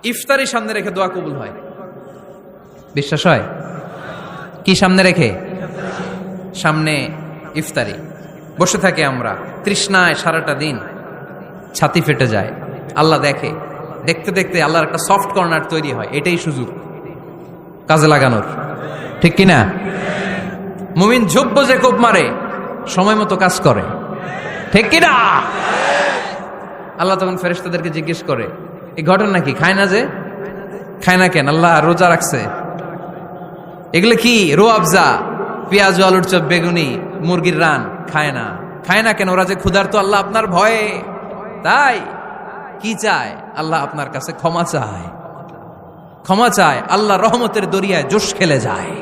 ইফতারি সামনে রেখে দোয়া কবুল হয়। বিশ্বাস হয়? কি সামনে রেখে? সামনে ইফতারি। বসে থাকে আমরা তৃষ্ণায় সারাটা দিন, ছাতি ফেটে যায়। আল্লাহ দেখে, দেখতে দেখতে আল্লাহর একটা সফট কর্নার তৈরি হয়। এটাই সুযোগ কাজে লাগানোর, ঠিক কিনা? মুমিন ঝোপ যে কোপ মারে, সময় মতো কাজ করে, ঠিক কিনা? আল্লাহ তখন ফেরেশতাদেরকে জিজ্ঞেস করে, এই ঘটনা কি? খায় না যে? খায় না কেন? আল্লাহ রোজা রাখছে। এগুলো কি? রো আফজা, পেঁয়াজ আলুর চপ, বেগুনি, মুরগির রান। খায় না। খায় না কেন? ওরা যে ক্ষুধার্ত, আল্লাহ আপনার ভয়ে। তাই কি চায়? আল্লাহ আপনার কাছে ক্ষমা চায়। ক্ষমা চায়, আল্লাহ রহমতের দরিয়ায় জোশ খেলে যায়।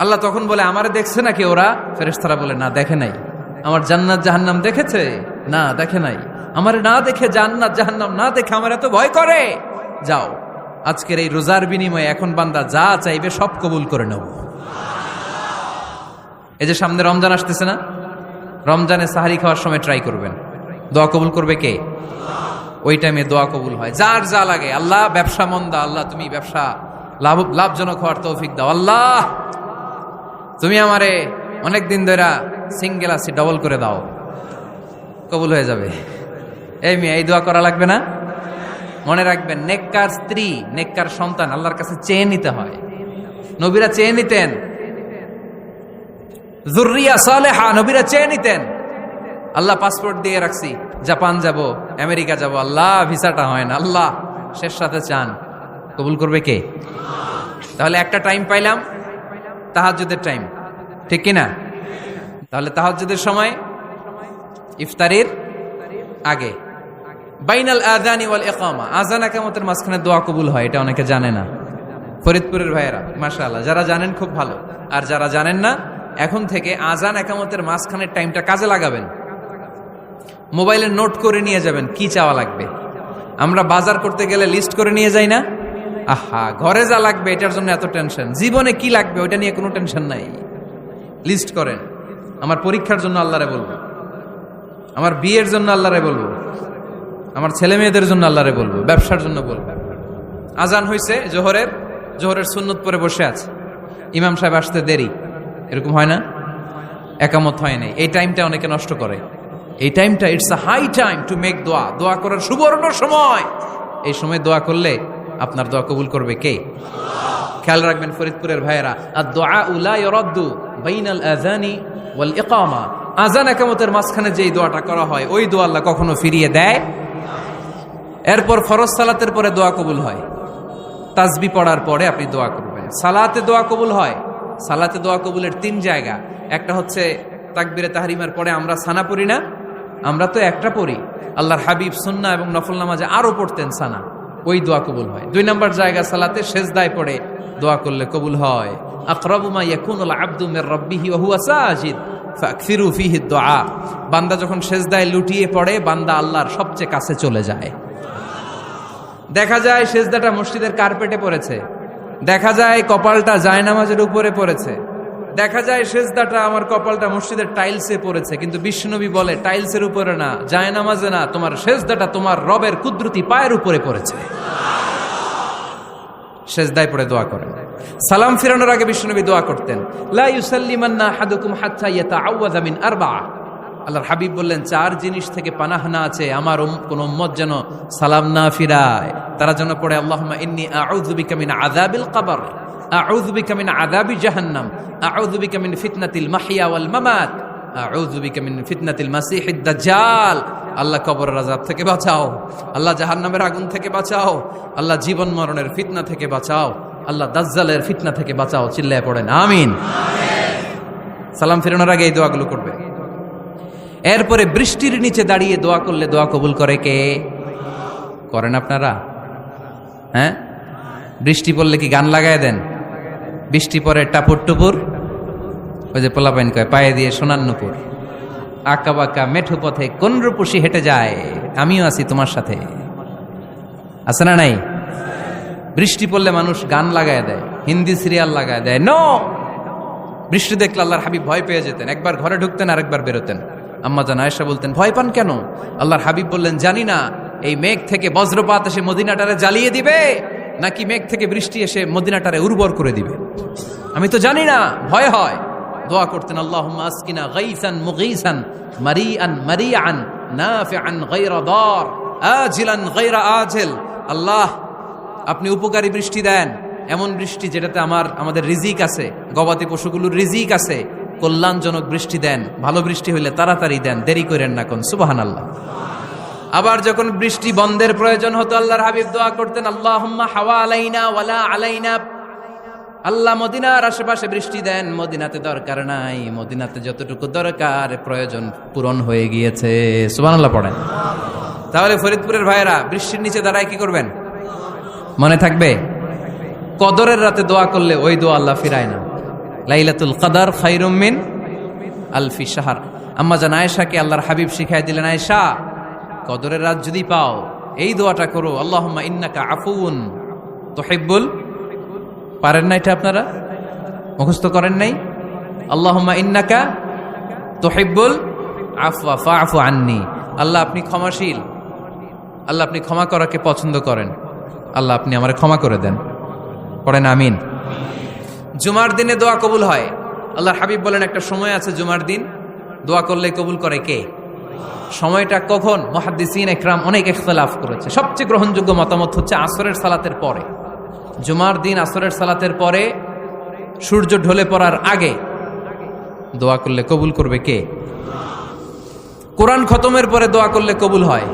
আল্লাহ তখন বলে, আমারে দেখছে নাকি ওরা? ফেরেশতারা বলে, না দেখে নাই। আমার জান্নাত জাহান্নাম দেখেছে? না দেখে নাই। আমারে না দেখে, জান্নাত জাহান্নাম না দেখে আমার এত ভয় করে। যাও, আজকের এই রোজার বিনিময়ে এখন বান্দা যা চাইবে সব কবুল করে নেব। এই যে সামনে রমজান আসতেছে না, রমজানে সাহারি খাওয়ার সময় ট্রাই করবেন। দোয়া কবুল করবে কে? ওই টাইমে দোয়া কবুল হয়। যার যা লাগে, আল্লাহ ব্যবসা মন্দা, আল্লাহ তুমি ব্যবসা লাভজনক হওয়ার তৌফিক দাও। আল্লাহ তুমি আমারে অনেকদিন ধরে সিঙ্গেল আছি, ডবল করে দাও, কবুল হয়ে যাবে। এই মেয়ে, এই দোয়া করা লাগবে না? মনে রাখবেন, নেককার স্ত্রী, নেককার সন্তান আল্লাহর কাছে চেয়ে নিতে হয়। নবীরা চেয়ে নিতেন, যুররিয়া সালেহা নবীরা চেয়ে নিতেন। আল্লাহ পাসপোর্ট দিয়ে রাখছি, জাপান যাব, আমেরিকা যাব, আল্লাহ ভিসাটা হয় না। আল্লাহ শেষ সাথে চান, কবুল করবে কে? তাহলে একটা টাইম পাইলাম, তাহাজ্জুদের টাইম, ঠিক কিনা? তাহলে তাহাজ্জুদের সময় ইফতারির আগে, বাইনাল আযানি ওয়াল ইকামা, আযান ইকামতের মাঝখানে দোয়া কবুল হয়। এটা অনেকে জানে না। ফরিদপুরের ভাইয়েরা মাশাআল্লাহ, যারা জানেন খুব ভালো, আর যারা জানেন না, এখন থেকে আযান ইকামতের মাঝখানের টাইমটা কাজে লাগাবেন। মোবাইলে নোট করে নিয়ে যাবেন কি চাওয়া লাগবে। আমরা বাজার করতে গেলে লিস্ট করে নিয়ে যাই না? আহা, ঘরে যা লাগবে এটার জন্য এত টেনশন, জীবনে কি লাগবে ওইটা নিয়ে কোনো টেনশন নাই। লিস্ট করেন। আমার পরীক্ষার জন্য আল্লাহরে বলবো, আমার বিয়ের জন্য আল্লাহরে বলবো, আমার ছেলে মেয়েদের জন্য আল্লাহরে বলবো, ব্যবসার জন্য বলবো। আজান হয়েছে জোহরের সুন্নত পরে বসে আছে, ইমাম সাহেব আসতে দেরি, এরকম হয় না? একামত হয় নাই, এই টাইমটা অনেকে নষ্ট করে। এই টাইমটা it's a high time to make দোয়া, দোয়া করার সুবর্ণ সময়। এই সময় দোয়া করলে আপনার দোয়া কবুল করবে কে? খেয়াল রাখবেন ফরিদপুরের ভাইয়েরা, আদ-দুআউ লা ইউরাদ্দু বাইনাল আযানি ওয়াল ইকামা, আযান ইকামতের মাঝখানে যেই দোয়াটা করা হয় ওই দোয়া আল্লাহ কখনো ফিরিয়ে দেয়। এরপর ফরজ সালাতের পরে দোয়া কবুল হয়, তাসবিহ পড়ার পরে আপনি দোয়া করবেন। সালাতে দোয়া কবুল হয়। সালাতে দোয়া কবুলের 3 জায়গা। একটা হচ্ছে তাকবীরে তাহরিমার পরে আমরা সানা পড়ি না, আমরা তো একটা পড়ি। আল্লাহর হাবিব সুন্নাহ এবং নফল নামাজে আরো পড়তেন সানা, ওই দোয়া কবুল হয়। 2 নম্বর জায়গা সালাতে সেজদায় পড়ে দোয়া করলে কবুল হয়। আকরাবু মা ইয়াকুনুল আবদু মির রাব্বিহি ওয়া হুয়া সাজিদ ফাকসিরু ফিহি দুআ, বান্দা যখন সেজদায় লুটিয়ে পড়ে বান্দা আল্লাহর সবচেয়ে কাছে চলে যায়। দেখা যায় সেজদাটা মসজিদের কার্পেটে পড়েছে, দেখা যায় কপালটা জায়নামাজের উপরে পড়েছে, দেখা যায় সেজদাটা আমার কপালটা মসজিদের টাইলসে পড়েছে, কিন্তু বিশ্বনবী বলে টাইলসের উপরে না, জায়নামাজে না, তোমার সেজদাটা তোমার রবের কুদরতি পায়ের উপরে পড়েছে। সেজদায় পড়ে দোয়া করেন। সালাম ফিরানোর আগে বিশ্বনবী দোয়া করতেন, লা ইউসাল্লিমান্না আহাদুকুম হাত্তা ইয়াতাআওয়াযা মিন আরবা'a। আল্লাহর হাবিব বললেন 4 জিনিস থেকে পানাহ না আছে আমার কোন উম্মত যেন সালাম না ফিরায়। তারা যেন পড়ে, আল্লাহুম্মা ইন্নী আউযু বিকা মিন আযাবিল কবর, আউযু বিকা মিন আযাবি জাহান্নাম, আউযু বিকা মিন ফিতনাতিল মাহইয়া ওয়াল মামাত, আউযু বিকা মিন ফিতনাতিল মাসিহিদ দাজ্জাল। আল্লাহ কবরের আযাব থেকে বাঁচাও, আল্লাহ জাহান্নামের আগুন থেকে বাঁচাও, আল্লাহ জীবন মরণের ফিতনা থেকে বাঁচাও, আল্লাহ দাজ্জালের ফিতনা থেকে বাঁচাও। চিল্লায়ে পড়েন আমিন। সালাম ফিরানোর আগে এই দোয়াগুলো করবে। এরপরে বৃষ্টির নিচে দাঁড়িয়ে দোয়া করলে দোয়া কবুল করে কে? করেন আপনারা? হ্যাঁ, বৃষ্টি পড়লে কি গান লাগায় দেন? বৃষ্টি পরে টাপুর টুপুর, ওই যে পোলাপাইন কয় পায়ে দিয়ে সোনার নুপুর, আঁকা বাঁকা মেঠো পথে কোন রূপসী হেঁটে যায়, আমিও আছি তোমার সাথে, আছে না নাই? বৃষ্টি পড়লে মানুষ গান লাগায় দেয়, হিন্দি সিরিয়াল লাগায় দেয়। নো, বৃষ্টি দেখলে আল্লাহর হাবিব ভয় পেয়ে যেতেন, একবার ঘরে ঢুকতেন আরেকবার বেরোতেন। আম্মা জান আয়েশা বলতেন, ভয় পান কেন? আল্লাহর হাবিব বললেন, জানি না এই মেঘ থেকে বজ্রপাত এসে মদিনাটারে জ্বালিয়ে দিবে, নাকি মেঘ থেকে বৃষ্টি এসে মদিনাটারে উর্বর করে দিবে? আমি তো জানি না, ভয় হয়। দোয়া করতেন, আল্লাহুম্মা আসকিনা গাইসান মুগীসান মারিআন মারিআন নাফিআন গায়রা দার আজিলান গায়রা আজিল। আল্লাহ, আপনি উপকারী বৃষ্টি দেন, এমন বৃষ্টি যেটাতে আমাদের রিজিক আছে, গবাদি পশুগুলোর রিজিক আছে। কল্যাণজনক বৃষ্টি দেন, ভালো বৃষ্টি হইলে তাড়াতাড়ি দেন, দেরি করেন না কোন। সুবহানাল্লাহ। আবার যখন বৃষ্টি বন্ধের প্রয়োজন হতো, আল্লাহর হাবিব দোয়া করতেন, আল্লাহুম্মা হাওয়া আলাইনা ওয়ালা আলাইনা। আল্লাহ মদিনার আশেপাশে বৃষ্টি দেন, মদিনাতে দরকার নাই, মদিনাতে যতটুকু দরকার প্রয়োজন পূরণ হয়ে গিয়েছে। সুবহানাল্লাহ পড়েন। তাহলে ফরিদপুরের ভাইয়েরা বৃষ্টির নিচে দাঁড়ায় কি করবেন? মনে থাকবে, কদরের রাতে দোয়া করলে ওই দোয়া আল্লাহ ফিরায় না। লাইলাতুল কদর খায়রুম মিন আলফি শাহর। আম্মা জান আয়েশাকে আল্লাহর হাবিব শিখাই দিলেন, আয়েশা, কদরের রাত যদি পাও এই দোয়াটা করো, আল্লাহুম্মা ইন্নাকা আফুউন তুহিব্বুল। পারেন না এটা? আপনারা মুখস্থ করেন নাই? আল্লাহুম্মা ইন্নাকা তুহিব্বুল আফওয়া ফাআফু আন্নি। আল্লাহ আপনি ক্ষমাশীল, আল্লাহ আপনি ক্ষমা করাকে পছন্দ করেন, আল্লাহ আপনি আমারে ক্ষমা করে দেন। পড়েন আমিন। জুমার দিনে দোয়া কবুল হয়। আল্লাহর হাবিব বলেন, একটা সময় আছে জুমার দিন দোয়া করলে কবুল করে কে? সময়টা কখন? মুহাদ্দিসিন ইকরাম অনেক ইখতিলাফ করেছে। সবচেয়ে গ্রহণযোগ্য মতামত হচ্ছে আসরের সালাতের পরে। জুমার দিন আসরের সালাতের পরে সূর্য ঢলে পড়ার আগে দোয়া করলে কবুল করবে কে? কোরআন খতমের পরে দোয়া করলে কবুল হয়।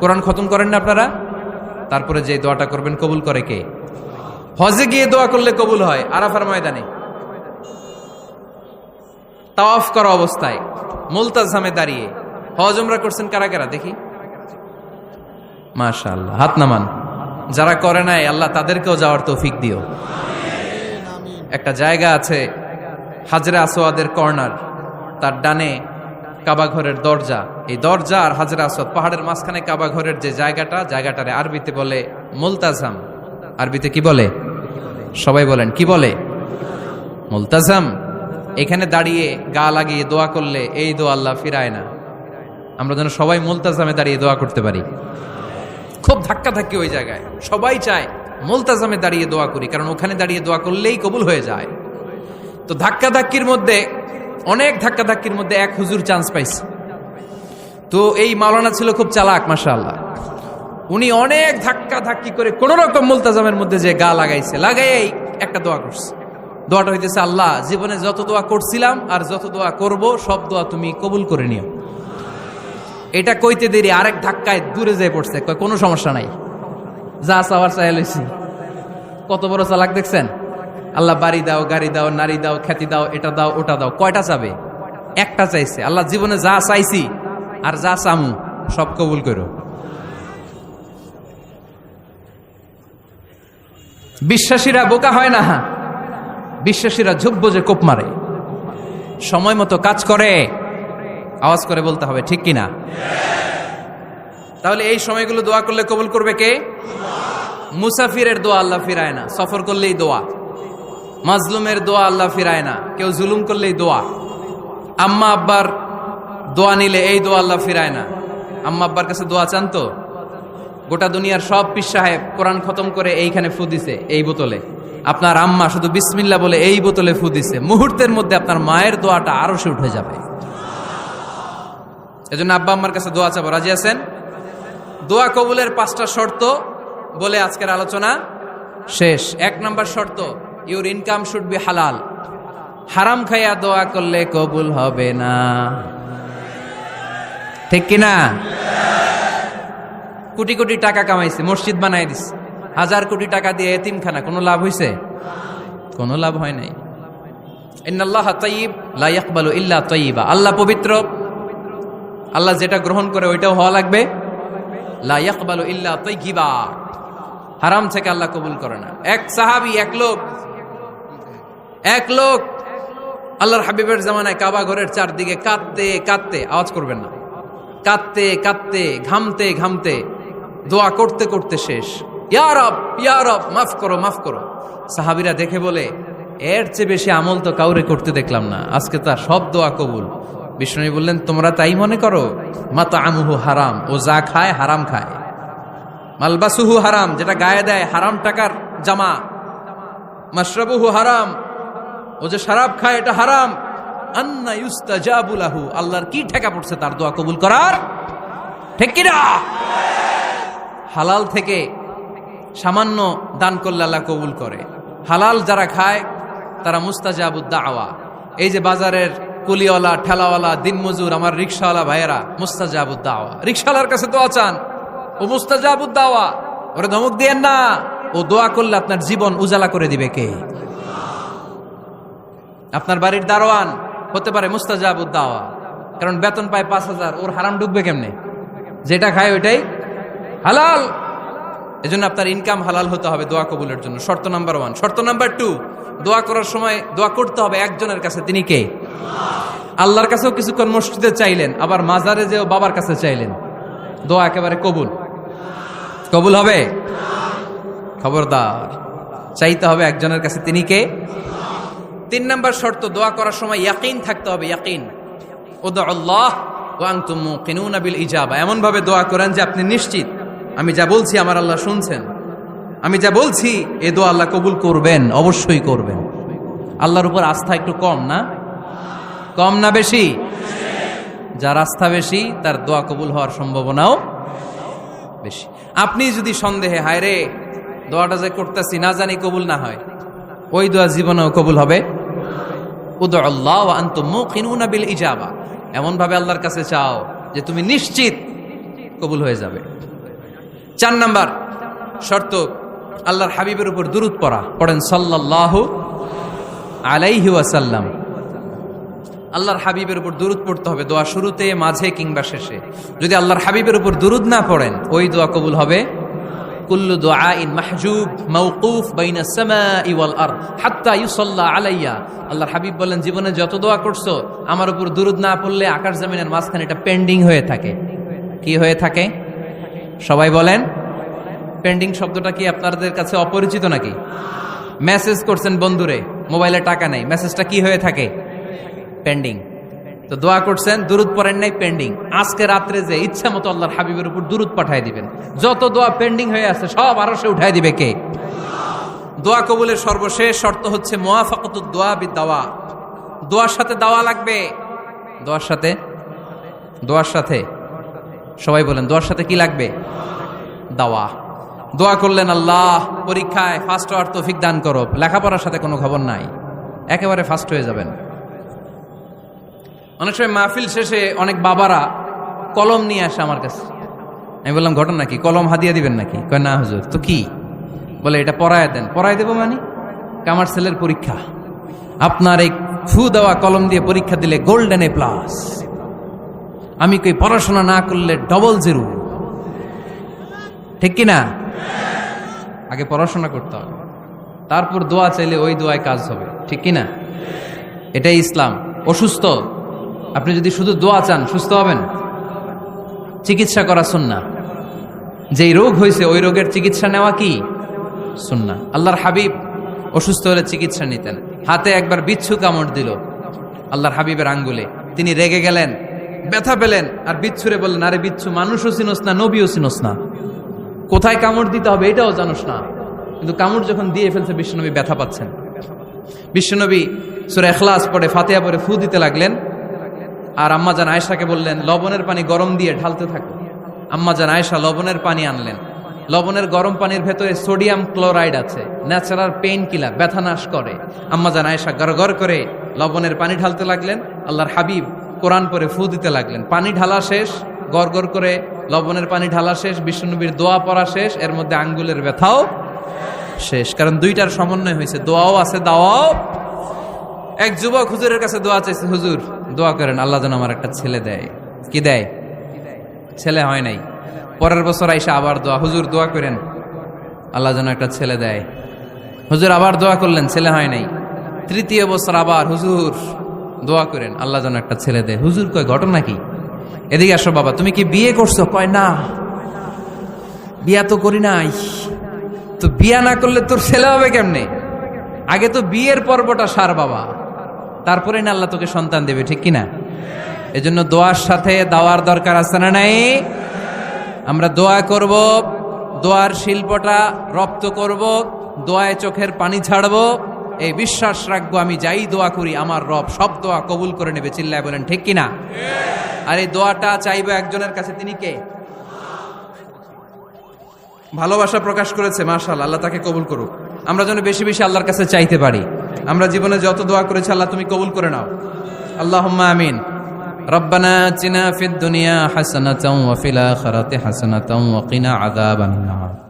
কোরআন খতম করেন না আপনারা? তারপরে যে দোয়াটা করবেন কবুল করে কে? হজে গিয়ে দোয়া করলে কবুল হয়। আরাফার ময়দানে তাওয়াফ করা অবস্থায় মুলতাজামে দাঁড়িয়ে। হজ উমরা করছেন কারা কারা দেখি? মাশাআল্লাহ, হাত নামান। যারা করে নাই আল্লাহ তাদেরকেও যাওয়ার তৌফিক দিও। একটা জায়গা আছে হাজরে আসওয়াদের কর্নার, তার ডানে কাবা ঘরের দরজা। এই দরজা আর হাজরে আসওয়াদ, পাহাড়ের মাঝখানে কাবা ঘরের যে জায়গাটারে আরবিতে বলে মুলতাজাম। আরবিতে কি বলে? সবাই বলেন, কি বলে? মুলতাজাম। এখানে দাঁড়িয়ে গা লাগিয়ে দোয়া করলে এই দোয়া আল্লাহ ফিরায় না। আমরা যেন সবাই মুলতাজামে দাঁড়িয়ে দোয়া করতে পারি। খুব ধাক্কা ধাক্কি ওই জায়গায়, সবাই চায় মুলতাজামে দাঁড়িয়ে দোয়া করি, কারণ ওখানে দাঁড়িয়ে দোয়া করলেই কবুল হয়ে যায়। তো ধাক্কা ধাক্কির মধ্যে, অনেক ধাক্কা ধাক্কির মধ্যে এক হুজুর চান্স পাইছে। তো এই মাওলানা ছিল খুব চালাক, মাশাআল্লাহ। উনি অনেক ধাক্কা ধাক্কি করে কোন রকম মুলতাজামের মধ্যে যে গা লাগাইছে, লাগাই একটা দোয়া করছে। দোয়াটা হইতেছে, আল্লাহ জীবনে যত দোয়া করছিলাম আর যত দোয়া করব সব দোয়া তুমি কবুল করে নিও। এটা কইতে দেরি আরেক ধাক্কায় দূরে যেয়ে পড়ছে, কোনো সমস্যা নাই, যা চাওয়ার চাই লইছি। কত বড় চালাক দেখছেন? আল্লাহ বাড়ি দাও, গাড়ি দাও, নারী দাও, খ্যাতি দাও, এটা দাও, ওটা দাও। কয়টা চাবে? একটা চাইছে। আল্লাহ জীবনে যা চাইছি আর যা চামু সব কবুল করো। বিশ্বাসীরা বোকা হয় না, বিশ্বাসীরা ঝুব্ব যে কোপ মারে, সময় মতো কাজ করে। আওয়াজ করে বলতে হবে, ঠিক কিনা? তাহলে এই সময়গুলো দোয়া করলে কবুল করবে কে? মুসাফিরের দোয়া আল্লাহ ফিরায় না, সফর করলেই দোয়া। মাজলুমের দোয়া আল্লাহ ফিরায় না, কেউ জুলুম করলেই দোয়া। আম্মা আব্বার দোয়া নিলে এই দোয়া আল্লাহ ফিরায় না। আম্মা আব্বার কাছে দোয়া চান তো? গোটা দুনিয়ার সব পীর সাহেব কোরআন খতম করে এইখানে ফু দিছে এই বোতলে, আপনার আম্মা শুধু বিসমিল্লাহ বলে এই বোতলে ফু দিছে, মুহূর্তের মধ্যে আপনার মায়ের দোয়াটা আরো সে উঠে যাবে। এজন্য আব্বা আম্মার কাছে দোয়া চাবো, রাজি আছেন? দোয়া কবুলের 5টা শর্ত বলে আজকের আলোচনা শেষ। 1 নম্বর শর্ত, ইউর ইনকাম শুড বি হালাল। হারাম খাইয়া দোয়া করলে কবুল হবে না, ঠিক কিনা? কোটি কোটি টাকা কামাইছে, মসজিদ বানাই দিছে, 1000 কোটি টাকা দিয়ে এতিমখানা, কোনো লাভ হইছে? কোনো লাভ হয় নাই। ইন্নাল্লাহা তাইয়্যিব লা ইয়াকবালু ইল্লা তাইয়্যিবা। আল্লাহ পবিত্র, আল্লাহ যেটা গ্রহণ করে ওইটাও হওয়া লাগবে। লা ইয়াকবালু ইল্লা তাইয়্যিবা। হারাম থেকে আল্লাহ কবুল করে না। এক সাহাবী, এক লোক আল্লাহর হাবিবের জামানায় কাবা ঘরের চারদিকে কাঁদতে কাঁদতে, আওয়াজ করবেন না, কাঁদতে কাঁদতে, ঘামতে ঘামতে, দোয়া করতে করতে শেষ। ইয়া রব, ইয়া রব, মাফ করো, মাফ করো। সাহাবীরা দেখে বলে, এর চেয়ে বেশি আমল তো কাউরে করতে দেখলাম না, আজকে তার সব দোয়া কবুল। বিষ্ণু বললেন, তোমরা তাই মনে করো? মাতাআমুহু হারাম, ও যা খায় হারাম খায়। মালবাসুহু হারাম, যেটা গায়ে দেয় হারাম টাকার জামা। মাশরাবুহু হারাম, ও যে শরাব খায় এটা হারাম। আন্না ইউস্তাজাবু লাহু, আল্লাহর কি ঠেকা পড়ছে তার দোয়া কবুল করার? ঠিক কি না? হালাল থেকে সামান্য দান করলে আল্লাহ কবুল করে। হালাল যারা খায় তারা মুস্তাজাবুদ দাওয়া। এই যে বাজারের কুলিওয়ালা, ঠেলাওয়ালা, দিনমজুর, আমার রিকশাওয়ালা ভাইয়েরা, মুস্তাজাবুদ দাওয়া। রিকশাওয়ালার কাছে দোয়া চান, ও মুস্তাজাবুদ দাওয়া। ওরে ধমক দিয়েন না, ও দোয়া করলে আপনার জীবন উজালা করে দিবে কে? আপনার বাড়ির দারোয়ান হতে পারে মুস্তাজাবুদ দাওয়া, কারণ বেতন পায় 5,000, ওর হারাম ঢুকবে কেমনে? যেটা খায় ওইটাই হালাল। এজন্য আপনার ইনকাম হালাল হতে হবে দোয়া কবুলের জন্য। শর্ত নাম্বার 1। শর্ত নাম্বার 2, দোয়া করার সময় দোয়া করতে হবে একজনের কাছে। তিনি কে? আল্লাহর কাছেও কিছুক্ষণ মসজিদে চাইলেন, আবার মাজারে যেও বাবার কাছে চাইলেন, দোয়া একেবারে কবুল। কবুল হবে? খবরদার, চাইতে হবে একজনের কাছে। তিনি কে? 3 নাম্বার শর্ত, দোয়া করার সময় ইয়াকিন থাকতে হবে। ইয়াকিন, উদউ আল্লাহ ওয়া আনতুম মুকিনুনা বিল ইজাবা। এমন ভাবে দোয়া করেন যে আপনি নিশ্চিত আমি যা বলছি আমার আল্লাহ শুনছেন, আমি যা বলছি এ দোয়া আল্লাহ কবুল করবেন, অবশ্যই করবেন। আল্লাহর উপর আস্থা একটু কম না? কম না বেশি? যার আস্থা বেশি তার দোয়া কবুল হওয়ার সম্ভাবনাও বেশি। আপনি যদি সন্দেহে, হায় রে দোয়াটা যে করতেছি না জানি কবুল না হয়, ওই দোয়া জীবনেও কবুল হবে। উদউ আল্লাহ ওয়া আনতুম মুকিনুনা বিল ইজাবা, এমন ভাবে আল্লাহর কাছে চাও যে তুমি নিশ্চিত কবুল হয়ে যাবে। 4 নাম্বার শর্ত, আল্লাহর হাবিবের উপর দুরূদ পড়া। পড়েন সাল্লাল্লাহু আলাইহি ওয়াসাল্লাম। আল্লাহর হাবিবের উপর দুরূদ পড়তে হবে দোয়া শুরুতে, মাঝে কিংবা শেষে। যদি আল্লাহর হাবিবের উপর দুরূদ না পড়েন, ওই দোয়া কবুল হবে। কুল্লু দুআইন মাহজুব মাওকুফ বাইনা সামাই ওয়াল আরদ হাত্তা ইউসাল্লা আলাইয়া। আল্লাহর হাবিব বলেন, জীবনে যত দোয়া করছো আমার উপর দুরূদ না পড়লে আকাশ জমিনের মাঝখানে এটা পেন্ডিং হয়ে থাকে। কি হয়ে থাকে? সবাই বলেন। পেন্ডিং শব্দটা কি আপনাদের কাছে অপরিচিত নাকি? মেসেজ করছেন বন্ধুরে, মোবাইলে টাকা নেই, মেসেজটা কি হয়ে থাকে? পেন্ডিং। তো দোয়া করছেন, দুরূদ পড়েন নাই, পেন্ডিং। আজকে রাত্রে যে ইচ্ছা মতো আল্লাহর হাবিবের উপর দুরূদ পাঠিয়ে দিবেন, যত দোয়া পেন্ডিং হয়ে আছে সব আরশে উঠায় দিবে কে? দোয়া কবুলের সর্বশেষ শর্ত হচ্ছে মুওয়াফাকাতুদ দোয়া বিদ-দাওয়া। দোয়ার সাথে দাওয়া লাগবে। দোয়ার সাথে সবাই বলেন, দোয়ার সাথে কি লাগবে? দাওয়া। দোয়া করলেন, আল্লাহ পরীক্ষায় ফার্স্ট হওয়ার তৌফিক দান করো, লেখাপড়ার সাথে কোনো খবর নাই, একেবারে ফার্স্ট হয়ে যাবেন। অনেক সময় মাহফিল শেষে অনেক বাবারা কলম নিয়ে আসে আমার কাছে। আমি বললাম, ঘটনা কি? কলম হাদিয়া দিবেন নাকি? কয় না হুজুর। তো কি? বলে এটা পড়ায় দেন। পড়ায় দেবো মানে? আমার ছেলের পরীক্ষা, আপনার এই ফু দেওয়া কলম দিয়ে পরীক্ষা দিলে গোল্ডেন এ প্লাস। আমি কই পড়াশোনা না করলে ডবল জিরো। ঠিক কিনা? আগে পড়াশোনা করতে হবে, তারপর দোয়া চাইলে ওই দোয়ায় কাজ হবে। ঠিক কিনা? এটাই ইসলাম। অসুস্থ, আপনি যদি শুধু দোয়া চান সুস্থ হবেন? চিকিৎসা করা সুন্নাহ। যেই রোগ হয়েছে ওই রোগের চিকিৎসা নেওয়া কি সুন্নাহ। আল্লাহর হাবিব অসুস্থ হলে চিকিৎসা নিতেন। হাতে একবার বিচ্ছু কামড় দিল আল্লাহর হাবিবের আঙ্গুলে, তিনি রেগে গেলেন, ব্যথা পেলেন, আর বিচ্ছুরে বললেন, আরে বিচ্ছু, মানুষও চিনোস না, নবীও চিনোস না, কোথায় কামড় দিতে হবে এটাও জানোস না। কিন্তু কামড় যখন দিয়ে ফেলছে, বিশ্বনবী ব্যথা পাচ্ছেন। বিশ্বনবী সূরা ইখলাস পড়ে, ফাতিহা পড়ে ফু দিতে লাগলেন। আর আম্মাজান আয়েশাকে বললেন, লবণের পানি গরম দিয়ে ঢালতে থাকো। আম্মাজান আয়েশা লবণের পানি আনলেন। লবণের গরম পানির ভেতরে সোডিয়াম ক্লোরাইড আছে, ন্যাচারাল পেইন কিলার, ব্যথা নাশ করে। আম্মাজান আয়েশা গড়গড় করে লবণের পানি ঢালতে লাগলেন। আল্লাহর হাবিব কোরআন পড়ে ফু দিতে লাগলেন। পানি ঢালা শেষ, গড়গড় করে লবণের পানি ঢালা শেষ, বিশ্বনবীর দোয়া পড়া শেষ, এর মধ্যে আঙ্গুলের ব্যথাও শেষ। কারণ দুইটার সমন্বয় হয়েছে, দোয়াও আছে, দাওয়াও। এক যুবক হুজুরের কাছে দোয়া চাইছে, হুজুর দোয়া করেন আল্লাহ যেন আমার একটা ছেলে দেয়। কি দেয়? ছেলে হয় নাই। পরের বছর আইসা আবার দোয়া, হুজুর দোয়া করেন আল্লাহ যেন একটা ছেলে দেয়। হুজুর আবার দোয়া করলেন, ছেলে হয় নাই। তৃতীয় বছর আবার, হুজুর দোয়া করেন আল্লাহ যেন একটা ছেলে দেয়। হুজুর কয়, ঘটনা কি? এদিকে আসো বাবা, তুমি কি বিয়ে করছো? কয় না, বিয়া তো করি নাই। তো বিয়া না করলে তোর ছেলে হবে কেমনে? আগে তো বিয়ের পর্বটা সার বাবা, তারপরে না আল্লাহ তোকে সন্তান দেবে। ঠিক কিনা? এজন্য দোয়ার সাথে দাওয়ার দরকার আছে না নাই? আমরা দোয়া করব, দোয়ার শিল্পটা রপ্ত করব, দোয়ায় চোখের পানি ছাড়বো, এই বিশ্বাস রাখবো আমি যাই দোয়া করি আমার রব সব দোয়া কবুল করে নেবে। চিল্লায় বলেন ঠিক কিনা? আর এই দোয়াটা চাইবো একজনের কাছে, তিনি কে? ভালোবাসা প্রকাশ করেছে, মাশাআল্লাহ, আল্লাহ তাকে কবুল করুক। আমরা যেন বেশি বেশি আল্লাহর কাছে চাইতে পারি। আমরা জীবনে যত দোয়া করেছি আল্লাহ তুমি কবুল করে নাও, আল্লাহুম্মা আমিন। রব্বানা আতিনা ফিদ দুনিয়া হাসানাতাও ওয়া ফিল আখিরাতি হাসানাতাও ওয়া কিনা আযাবান নার।